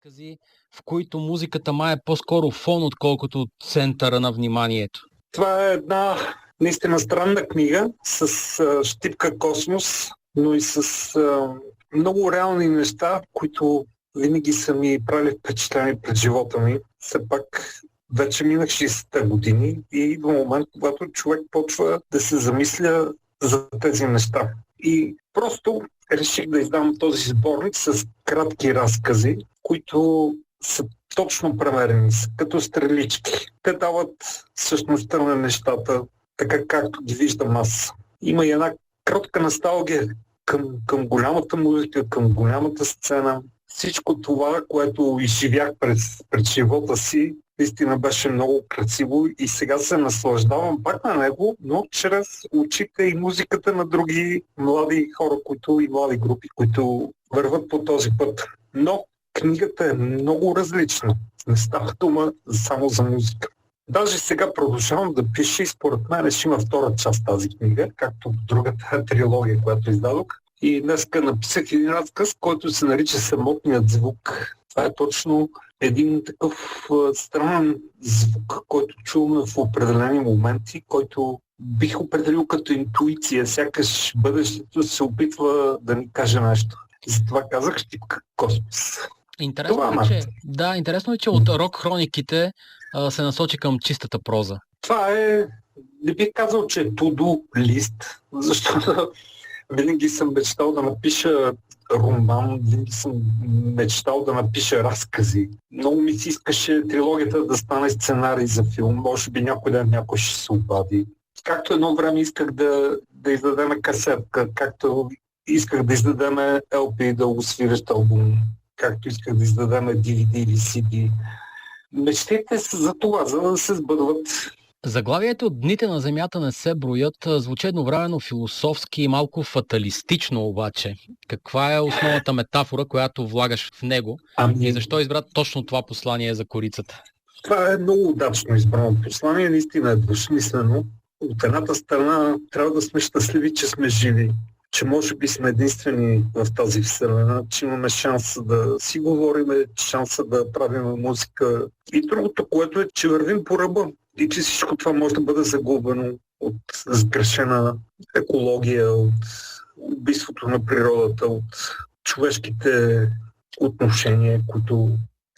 Разкази, в които музиката май е по-скоро фон, отколкото центъра на вниманието. Това е една наистина странна книга с щипка космос, но и с много реални неща, които винаги са ми правили впечатление пред живота ми. Все пак вече минах 60-те години и идва момент, когато човек почва да се замисля за тези неща. И просто реших да издам този сборник с кратки разкази, които са точно премерени, като стрелички. Те дават същността на нещата, така както ги виждам аз. Има и една кротка носталгия към голямата музика, към голямата сцена. Всичко това, което изживях пред живота си, наистина беше много красиво и сега се наслаждавам пак на него, но чрез очите и музиката на други млади хора, и млади групи, които върват по този път. Но книгата е много различна. Не става дума само за музика. Даже сега продължавам да пиша и според мен ще има втора част тази книга, както другата трилогия, която издадох. И днеска написах един разказ, който се нарича Самотният звук. Това е точно един такъв странен звук, който чуваме в определени моменти, който бих определил като интуиция. Сякаш бъдещето се опитва да ни каже нещо. Затова казах щипка космос. Интересно е, че от рок хрониките се насочи към чистата проза. Това е, не бих казал, че е to-do лист, защото винаги съм мечтал да напиша роман, винаги съм мечтал да напиша разкази. Много ми се искаше трилогията да стане сценарий за филм, може би някой ден някой ще се обади. Както едно време исках да издадем касетка, както исках да издадем LP, дългосвирещ албум, както исках да издадем DVD или CD. Мечтите са за това, за да се сбъдват. Заглавието "Дните на Земята не се броят" звучи едновременно философски и малко фаталистично обаче. Каква е основната метафора, която влагаш в него и защо избра точно това послание за корицата? Това е много удачно избрано послание, наистина е двусмислено. От едната страна трябва да сме щастливи, че сме живи, че може би сме единствени в тази вселена, че имаме шанса да си говориме, шанса да правим музика. И другото, което е, че вървим по ръба и че всичко това може да бъде загубено от сгрешена екология, от убийството на природата, от човешките отношения, които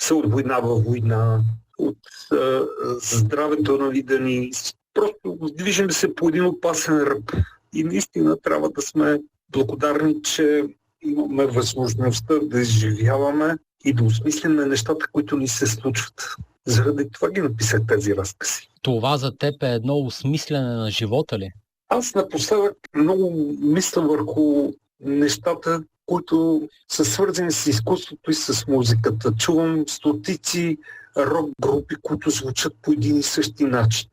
са от война във война, от здравето на вида ни. Просто движим се по един опасен ръб. И наистина трябва да сме благодарни, че имаме възможността да изживяваме и да осмислиме нещата, които ни се случват. Заради това ги написах тези разкази. Това за теб е едно осмислене на живота ли? Аз напоследък много мисля върху нещата, които са свързани с изкуството и с музиката. Чувам стотици рок групи, които звучат по един и същи начин.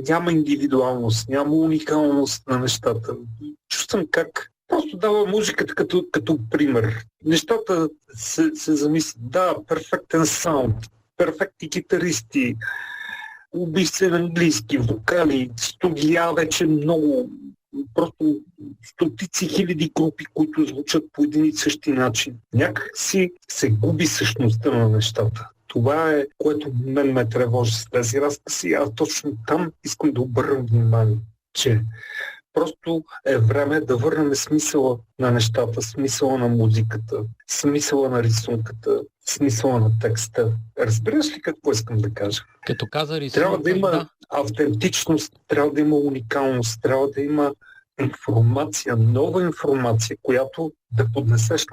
Няма индивидуалност, няма уникалност на нещата. Чувствам как просто дава музиката като пример. Нещата се замислят. Да, перфектен саунд, перфектни китаристи, убийствен английски, вокали, студия вече много, просто стотици хиляди групи, които звучат по един и същи начин. Някак си се губи същността на нещата. Това е, което мен ме тревожи с тези разкази. Аз точно там искам да обърнем внимание, че просто е време да върнем смисъла на нещата, смисъла на музиката, смисъла на рисунката, смисъла на текста. Разбираш ли какво искам да кажа? Като каза рисунка, трябва да има автентичност, трябва да има уникалност, трябва да има информация, нова информация, която да поднесеш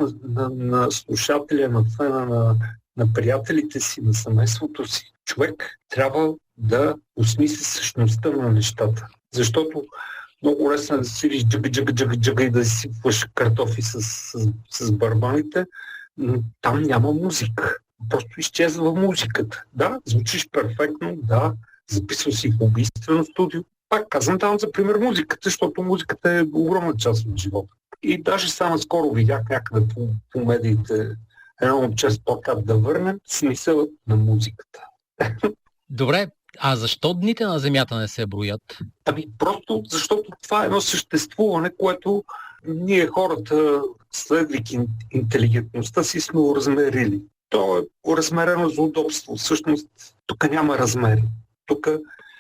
на слушателя, на фена, на приятелите си, на семейството си. Човек трябва да осмисли същността на нещата. Защото много лесно е да сидиш джага и да сипваш картофи с барбаните, но там няма музика. Просто изчезва музиката. Да, звучиш перфектно, да, записвам си в убийствено студио. Пак казвам там за пример музиката, защото музиката е огромна част от живота. И даже само скоро видях някъде по медиите едно момче с плакат "Да върнем смисълът на музиката". Добре, а защо дните на Земята не се броят? Просто защото това е едно съществуване, което ние хората, следвайки интелигентността си, сме размерили. То е размерено за удобство. Всъщност, тук няма размери. Тук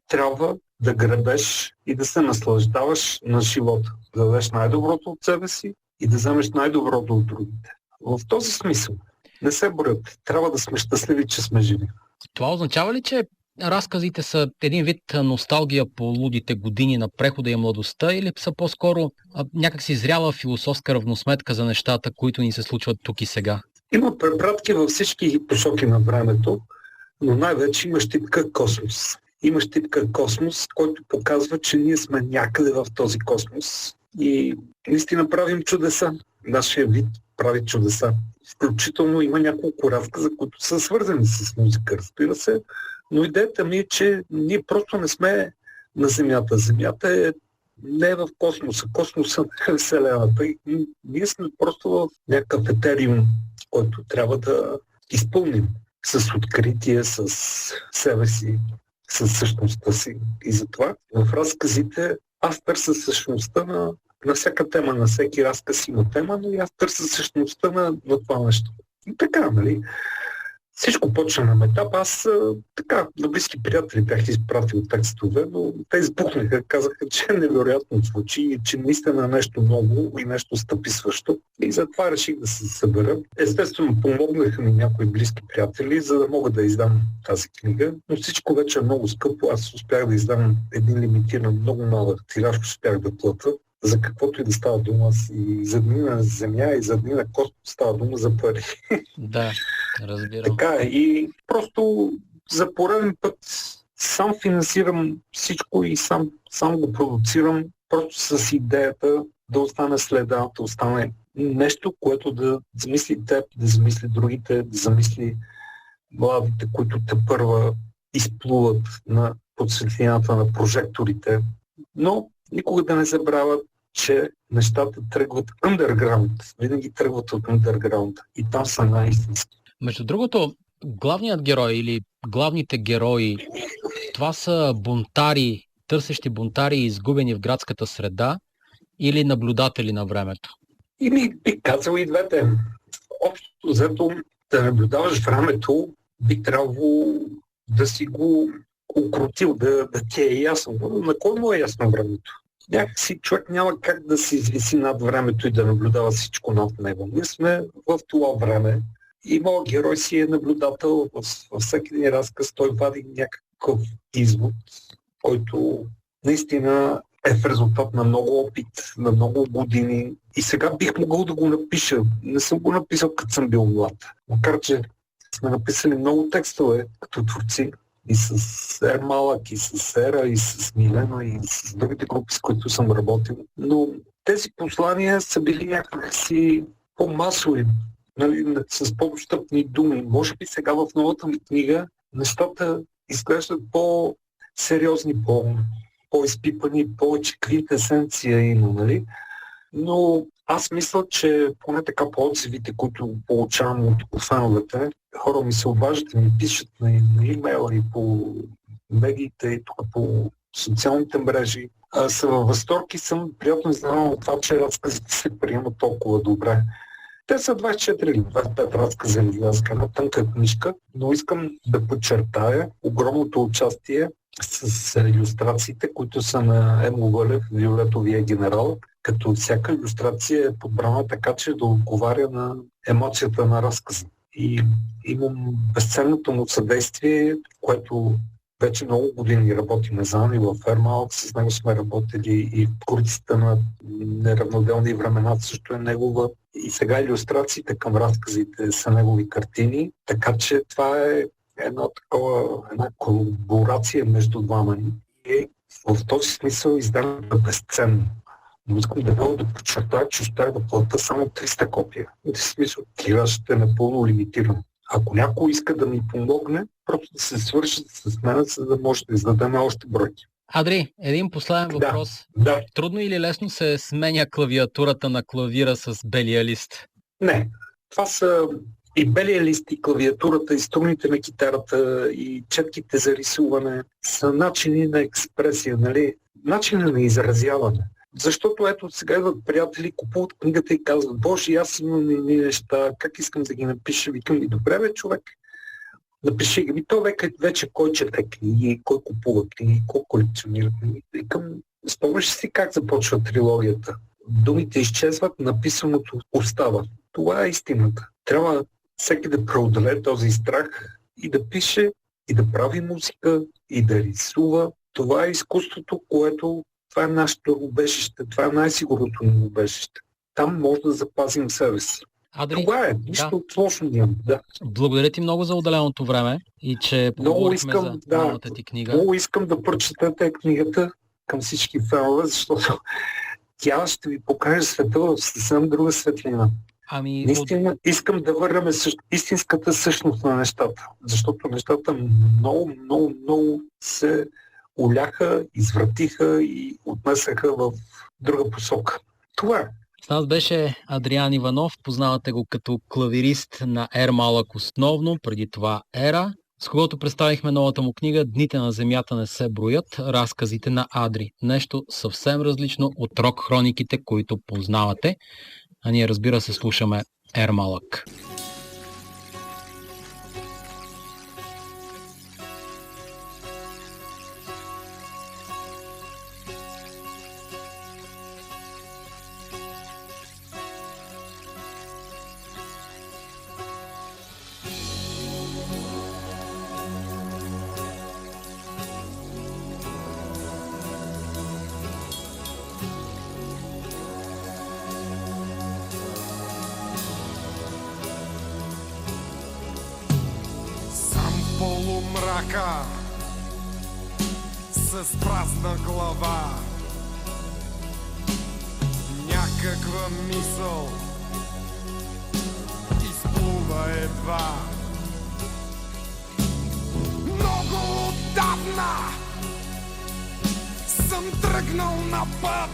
трябва да гребеш и да се наслаждаваш на живота. Да дадеш най-доброто от себе си и да вземеш най-доброто от другите. В този смисъл не се борят. Трябва да сме щастливи, че сме живи. Това означава ли, че разказите са един вид носталгия по лудите години на прехода и младостта, или са по-скоро някакси зряла философска равносметка за нещата, които ни се случват тук и сега? Има препратки във всички посоки на времето, но най-вече има щипка космос. Има щипка космос, който показва, че ние сме някъде в този космос и наистина правим чудеса. Нашия вид прави чудеса. Включително има няколко разказа, които са свързани с музика, разбира се, но идеята ми е, че ние просто не сме на Земята. Земята не е в космоса. Космоса не е Вселената. Ние сме просто в някакъв етериум, който трябва да изпълним с откритие, с себе си, с същността си. И затова в разказите аз търся същността на всяка тема, на всеки разказ има тема, но и аз търся същността на това нещо. И така, нали? Всичко почна на етап. Аз така, на близки приятели бях изпратил текстове, но те избухнаха, казаха, че е невероятно звучи и че наистина е нещо ново и нещо стъписващо. И затова реших да се събера. Естествено, помогнаха ми някои близки приятели, за да мога да издам тази книга, но всичко вече е много скъпо. Аз успях да издам един лимитиран, много малък тираж, успях да плата. За каквото и да става дума, и за дни на земя, и за дни на космос става дума за пари. Да, разбирам. Така е. И просто за пореден път сам финансирам всичко и сам го продуцирам, просто с идеята да остане следа, да остане нещо, което да замисли теб, да замисли другите, да замисли младите, които тепърва изплуват под светлината на прожекторите. Но никога да не забравят, че нещата тръгват underground. Винаги тръгват от underground. И там са най-истински. Между другото, главният герой или главните герои, това са бунтари, търсещи бунтари, изгубени в градската среда, или наблюдатели на времето? И бих казал и двете. Общо взето, да наблюдаваш времето, би трябвало да си го укротил, да ти е ясно. На кой му е ясно времето? Някакси човек няма как да се извиси над времето и да наблюдава всичко над него. Ние сме в това време и моят герой си е наблюдател. Във всеки един разказ той вади някакъв извод, който наистина е в резултат на много опит, на много години. И сега бих могъл да го напиша. Не съм го написал, като съм бил млад. Макар че сме написали много текстове като творци. И с Ермалък, и с Ера, и с Милена, и с другите групи, с които съм работил. Но тези послания са били някакси по-масови, нали, с по-достъпни думи. Може би сега в новата ми книга нещата изглеждат по-сериозни, по-изпипани, повече квинтесенция има, нали? Но аз мисля, че поне така по отзивите, които получавам от феновете, хора ми се обаждат и ми пишат на имейла и по медиите, и тук по социалните мрежи. Са във възторг и съм приятно изненадан от това, че разказите се приемат толкова добре. Те са 24 или 25 разказа или една тънка книжка, но искам да подчертая огромното участие с илюстрациите, които са на Емо Вълев, Виолетовия генерал, като всяка илюстрация е подбрана така, че да отговаря на емоцията на разказа. И имам безценното му съдействие, което вече много години работим заедно и във Ермалък, с него сме работили и в Курицата на неравноделни времена също е негова. И сега илюстрациите към разказите са негови картини, така че това е една колаборация между двама ни. И в този смисъл изданието е безценно. Но искам да подчертая, че успях да плата само 300 копия. В смисъл, тиражът е напълно лимитиран. Ако някой иска да ми помогне, просто да се свърши с мен, за да може да издадем още бройки. Адри, един последен въпрос. Да. Трудно или лесно се сменя клавиатурата на клавира с белия лист? Не. Това са и белия лист, и клавиатурата, и струните на китарата, и четките за рисуване. Са начини на експресия, нали? Начини на изразяване. Защото ето сега идват приятели, купуват книгата и казват: Боже, аз имам едни неща, как искам да ги напиша? Викам: и добре бе, човек, напиши ги. То вече кой чете книги, кой купува книги, кой колекционира книги. Викам: спомняш си как започва трилогията? Думите изчезват, написаното остава. Това е истината. Трябва всеки да преодолее този страх и да пише, и да прави музика, и да рисува. Това е изкуството, това е нашето убежище, това е най-сигурното ни убежище. Там може да запазим себе си. Адри, Това е, нищо сложно няма. Да. Благодаря ти много за отделеното време и че поговорихме за новата ти книга. Много искам да прочетете книгата към всички фенове, защото тя ще ви покаже света в съвсем друга светлина. Наистина искам да върнем истинската същност на нещата, защото нещата много се уляха, извратиха и отнесаха в друга посока. Това е. С нас беше Адриан Иванов, познавате го като клавирист на Ер Малък основно, преди това Ера, с когото представихме новата му книга "Дните на земята не се броят", разказите на Адри. Нещо съвсем различно от рок хрониките, които познавате. А ние, разбира се, слушаме Ер Малък. Полумрака с празна глава, някаква мисъл изплува едва. Много отдавна съм тръгнал на път,